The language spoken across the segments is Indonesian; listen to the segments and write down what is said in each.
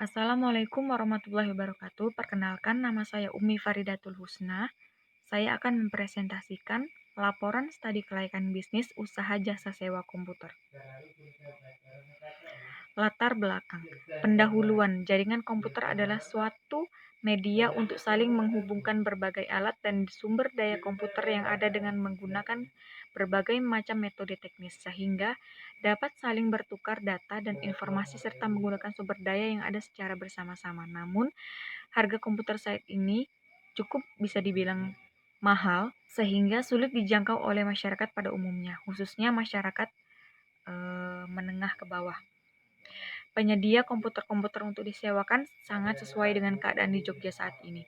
Assalamualaikum warahmatullahi wabarakatuh. Perkenalkan, nama saya Umi Faridatul Husna. Saya akan mempresentasikan laporan studi kelayakan bisnis usaha jasa sewa komputer. Latar belakang. Pendahuluan, jaringan komputer adalah suatu media untuk saling menghubungkan berbagai alat dan sumber daya komputer yang ada dengan menggunakan berbagai macam metode teknis, sehingga dapat saling bertukar data dan informasi serta menggunakan sumber daya yang ada secara bersama-sama. Namun, harga komputer saat ini cukup bisa dibilang mahal, sehingga sulit dijangkau oleh masyarakat pada umumnya, khususnya masyarakat menengah ke bawah. Penyedia komputer-komputer untuk disewakan sangat sesuai dengan keadaan di Jogja saat ini.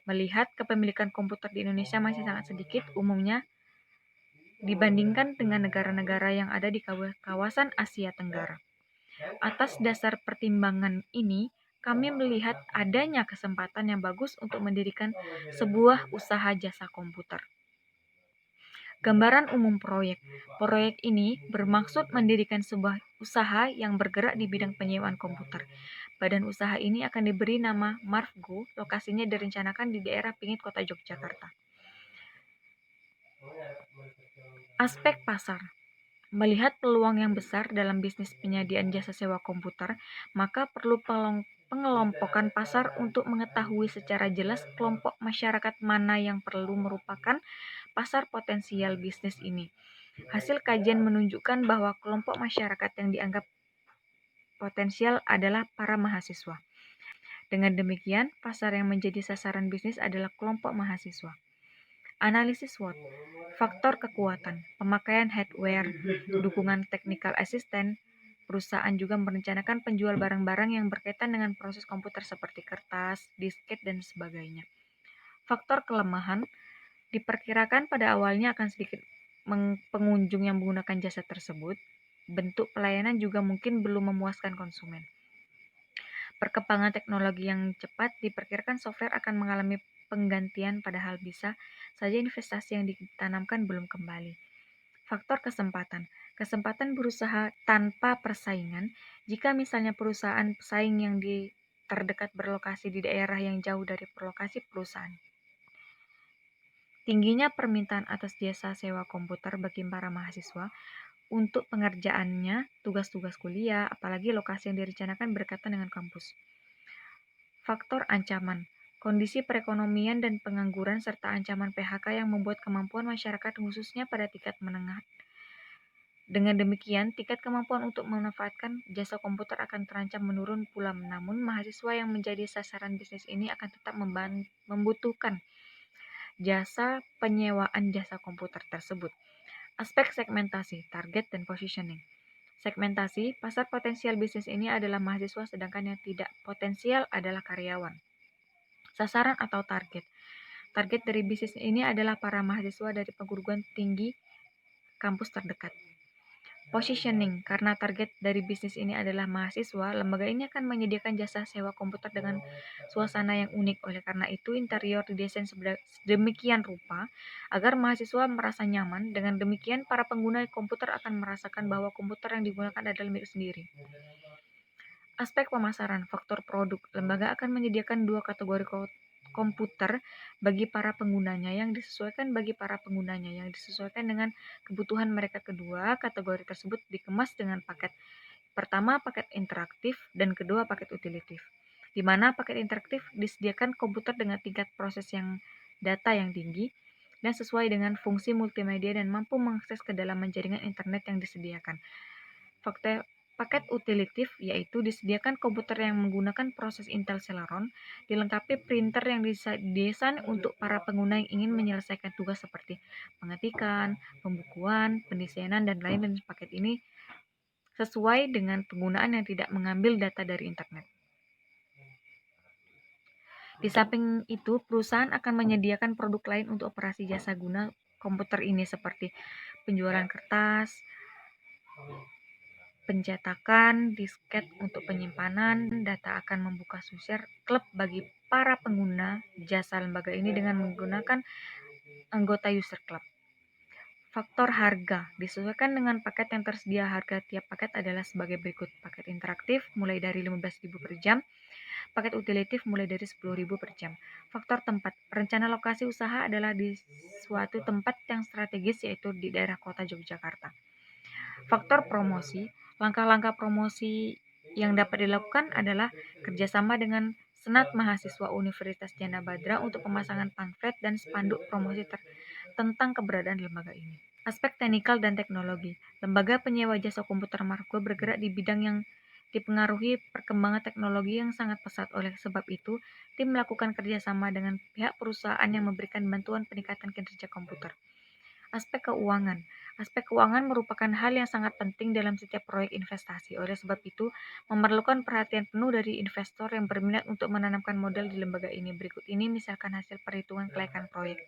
Melihat kepemilikan komputer di Indonesia masih sangat sedikit umumnya dibandingkan dengan negara-negara yang ada di kawasan Asia Tenggara. Atas dasar pertimbangan ini, kami melihat adanya kesempatan yang bagus untuk mendirikan sebuah usaha jasa komputer. Gambaran umum proyek. Proyek ini bermaksud mendirikan sebuah usaha yang bergerak di bidang penyewaan komputer. Badan usaha ini akan diberi nama Marfgo, lokasinya direncanakan di daerah Pingit, Kota Yogyakarta. Aspek pasar. Melihat peluang yang besar dalam bisnis penyediaan jasa sewa komputer, maka perlu pengelompokan pasar untuk mengetahui secara jelas kelompok masyarakat mana yang perlu merupakan pasar potensial bisnis ini. Hasil kajian menunjukkan bahwa kelompok masyarakat yang dianggap potensial adalah para mahasiswa. Dengan demikian, pasar yang menjadi sasaran bisnis adalah kelompok mahasiswa. Analisis SWOT. Faktor kekuatan, pemakaian hardware, dukungan technical assistant. Perusahaan juga merencanakan penjual barang-barang yang berkaitan dengan proses komputer seperti kertas, disket, dan sebagainya. Faktor kelemahan, diperkirakan pada awalnya akan sedikit pengunjung yang menggunakan jasa tersebut. Bentuk pelayanan juga mungkin belum memuaskan konsumen. Perkembangan teknologi yang cepat diperkirakan software akan mengalami penggantian, padahal bisa saja investasi yang ditanamkan belum kembali. Faktor kesempatan. Kesempatan berusaha tanpa persaingan. Jika misalnya perusahaan pesaing yang terdekat berlokasi di daerah yang jauh dari lokasi perusahaan. Tingginya permintaan atas jasa sewa komputer bagi para mahasiswa untuk pengerjaannya, tugas-tugas kuliah, apalagi lokasi yang direncanakan berkaitan dengan kampus. Faktor ancaman, kondisi perekonomian dan pengangguran serta ancaman PHK yang membuat kemampuan masyarakat khususnya pada tingkat menengah. Dengan demikian, tingkat kemampuan untuk memanfaatkan jasa komputer akan terancam menurun pula. Namun, mahasiswa yang menjadi sasaran bisnis ini akan tetap membutuhkan jasa penyewaan jasa komputer tersebut. Aspek segmentasi, target, dan positioning. Segmentasi, pasar potensial bisnis ini adalah mahasiswa, sedangkan yang tidak potensial adalah karyawan. Sasaran atau target. Target dari bisnis ini adalah para mahasiswa dari perguruan tinggi kampus terdekat. Positioning, karena target dari bisnis ini adalah mahasiswa, lembaga ini akan menyediakan jasa sewa komputer dengan suasana yang unik. Oleh karena itu, interior didesain sedemikian rupa agar mahasiswa merasa nyaman. Dengan demikian, para pengguna komputer akan merasakan bahwa komputer yang digunakan adalah milik sendiri. Aspek pemasaran, faktor produk. Lembaga akan menyediakan dua kategori komputer bagi para penggunanya yang disesuaikan dengan kebutuhan mereka. Kedua kategori tersebut dikemas dengan paket. Pertama, paket interaktif, dan kedua, paket utilitif. Di mana paket interaktif disediakan komputer dengan tingkat proses data yang tinggi dan sesuai dengan fungsi multimedia dan mampu mengakses ke dalam jaringan internet yang disediakan. Paket utilitif yaitu disediakan komputer yang menggunakan proses Intel Celeron, dilengkapi printer yang didesain untuk para pengguna yang ingin menyelesaikan tugas seperti pengetikan, pembukuan, pendesainan, dan lain-lain. Paket ini sesuai dengan penggunaan yang tidak mengambil data dari internet. Di samping itu, perusahaan akan menyediakan produk lain untuk operasi jasa guna komputer ini seperti penjualan kertas, pencetakan, disket untuk penyimpanan. Data akan membuka user klub bagi para pengguna jasa lembaga ini dengan menggunakan anggota user club. Faktor harga disesuaikan dengan paket yang tersedia. Harga tiap paket adalah sebagai berikut: paket interaktif mulai dari 15.000 per jam, paket utilitif mulai dari 10.000 per jam. Faktor tempat, rencana lokasi usaha adalah di suatu tempat yang strategis, yaitu di daerah kota Yogyakarta. Faktor promosi, langkah-langkah promosi yang dapat dilakukan adalah kerjasama dengan Senat Mahasiswa Universitas Jana Badra untuk pemasangan pamflet dan spanduk promosi tentang keberadaan lembaga ini. Aspek teknikal dan teknologi, lembaga penyewa jasa komputer Margo bergerak di bidang yang dipengaruhi perkembangan teknologi yang sangat pesat. Oleh sebab itu, tim melakukan kerjasama dengan pihak perusahaan yang memberikan bantuan peningkatan kinerja komputer. Aspek keuangan. Aspek keuangan merupakan hal yang sangat penting dalam setiap proyek investasi. Oleh sebab itu, memerlukan perhatian penuh dari investor yang berminat untuk menanamkan modal di lembaga ini. Berikut ini misalkan hasil perhitungan kelayakan proyek.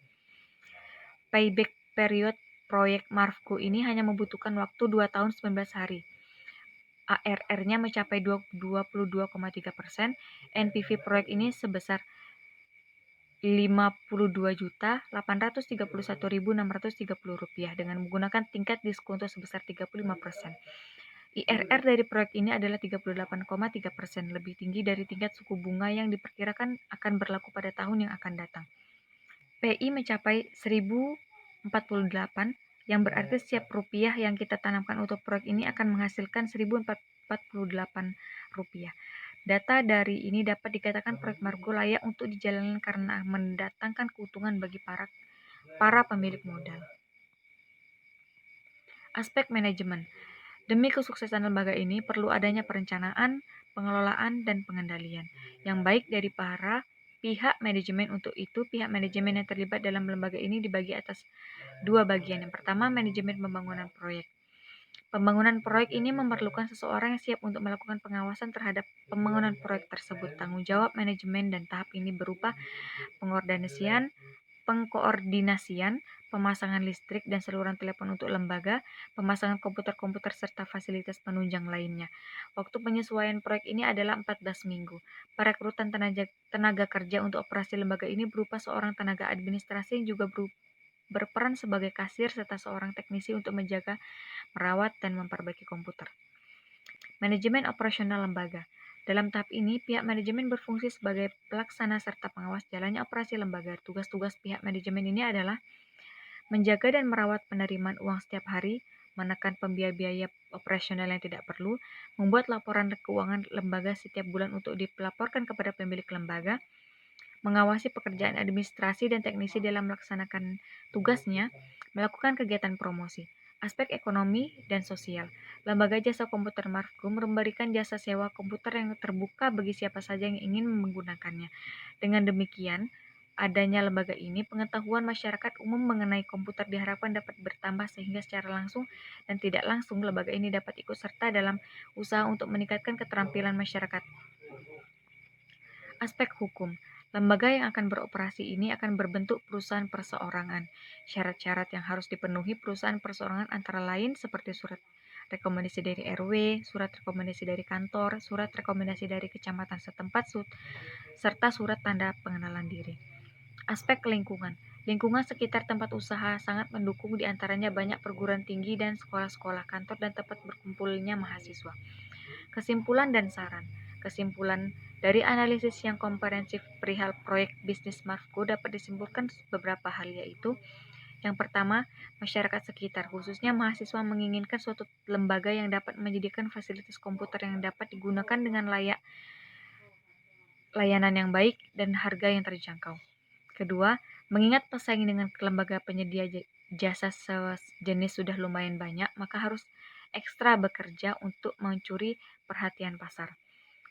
Payback period proyek Marfco ini hanya membutuhkan waktu 2 tahun 19 hari. ARR-nya mencapai 22,3%. NPV proyek ini sebesar Rp52.831.630 dengan menggunakan tingkat diskonto sebesar 35%. IRR dari proyek ini adalah 38,3%, lebih tinggi dari tingkat suku bunga yang diperkirakan akan berlaku pada tahun yang akan datang. PI mencapai 1048, yang berarti setiap rupiah yang kita tanamkan untuk proyek ini akan menghasilkan 1048 rupiah. Data dari ini dapat dikatakan proyek Margo layak untuk dijalankan karena mendatangkan keuntungan bagi para pemilik modal. Aspek manajemen. Demi kesuksesan lembaga ini perlu adanya perencanaan, pengelolaan, dan pengendalian yang baik dari para pihak manajemen. Untuk itu, pihak manajemen yang terlibat dalam lembaga ini dibagi atas dua bagian. Yang pertama, manajemen pembangunan proyek. Pembangunan proyek ini memerlukan seseorang yang siap untuk melakukan pengawasan terhadap pembangunan proyek tersebut. Tanggung jawab manajemen dan tahap ini berupa pengkoordinasian, pemasangan listrik dan saluran telepon untuk lembaga, pemasangan komputer-komputer serta fasilitas penunjang lainnya. Waktu penyesuaian proyek ini adalah 14 minggu. Perekrutan tenaga kerja untuk operasi lembaga ini berupa seorang tenaga administrasi yang juga berperan sebagai kasir serta seorang teknisi untuk menjaga, merawat, dan memperbaiki komputer. Manajemen operasional lembaga. Dalam tahap ini, pihak manajemen berfungsi sebagai pelaksana serta pengawas jalannya operasi lembaga. Tugas-tugas pihak manajemen ini adalah menjaga dan merawat penerimaan uang setiap hari, menekan pembiaya operasional yang tidak perlu, membuat laporan keuangan lembaga setiap bulan untuk dilaporkan kepada pemilik lembaga, mengawasi pekerjaan administrasi dan teknisi dalam melaksanakan tugasnya, melakukan kegiatan promosi. Aspek ekonomi dan sosial. Lembaga jasa komputer Marfco memberikan jasa sewa komputer yang terbuka bagi siapa saja yang ingin menggunakannya. Dengan demikian, adanya lembaga ini, pengetahuan masyarakat umum mengenai komputer diharapkan dapat bertambah sehingga secara langsung dan tidak langsung lembaga ini dapat ikut serta dalam usaha untuk meningkatkan keterampilan masyarakat. Aspek hukum. Lembaga yang akan beroperasi ini akan berbentuk perusahaan perseorangan. Syarat-syarat yang harus dipenuhi perusahaan perseorangan antara lain seperti surat rekomendasi dari RW, surat rekomendasi dari kantor, surat rekomendasi dari kecamatan setempat, serta surat tanda pengenalan diri. Aspek lingkungan. Lingkungan sekitar tempat usaha sangat mendukung, diantaranya banyak perguruan tinggi dan sekolah-sekolah, kantor, dan tempat berkumpulnya mahasiswa. Kesimpulan dan saran. Kesimpulan dari analisis yang komprehensif perihal proyek bisnis Marfco dapat disimpulkan beberapa hal, yaitu yang pertama, masyarakat sekitar, khususnya mahasiswa, menginginkan suatu lembaga yang dapat menyediakan fasilitas komputer yang dapat digunakan dengan layanan yang baik dan harga yang terjangkau. Kedua, mengingat pesaing dengan lembaga penyedia jasa sejenis sudah lumayan banyak, maka harus ekstra bekerja untuk mencuri perhatian pasar.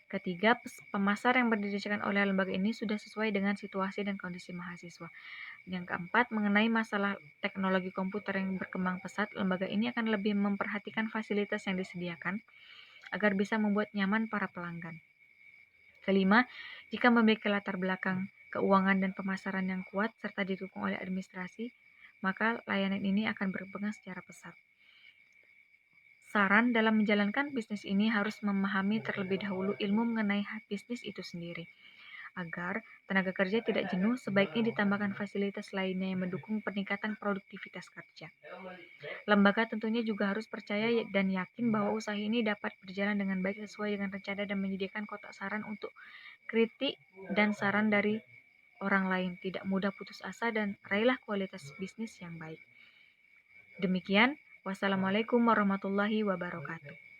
Ketiga, pemasar yang didirikan oleh lembaga ini sudah sesuai dengan situasi dan kondisi mahasiswa. Yang keempat, mengenai masalah teknologi komputer yang berkembang pesat, lembaga ini akan lebih memperhatikan fasilitas yang disediakan agar bisa membuat nyaman para pelanggan. Kelima, jika memiliki latar belakang keuangan dan pemasaran yang kuat serta didukung oleh administrasi, maka layanan ini akan berkembang secara pesat. Saran dalam menjalankan bisnis ini harus memahami terlebih dahulu ilmu mengenai bisnis itu sendiri. Agar tenaga kerja tidak jenuh, sebaiknya ditambahkan fasilitas lainnya yang mendukung peningkatan produktivitas kerja. Lembaga tentunya juga harus percaya dan yakin bahwa usaha ini dapat berjalan dengan baik sesuai dengan rencana dan menyediakan kotak saran untuk kritik dan saran dari orang lain. Tidak mudah putus asa dan raihlah kualitas bisnis yang baik. Demikian, wassalamualaikum warahmatullahi wabarakatuh.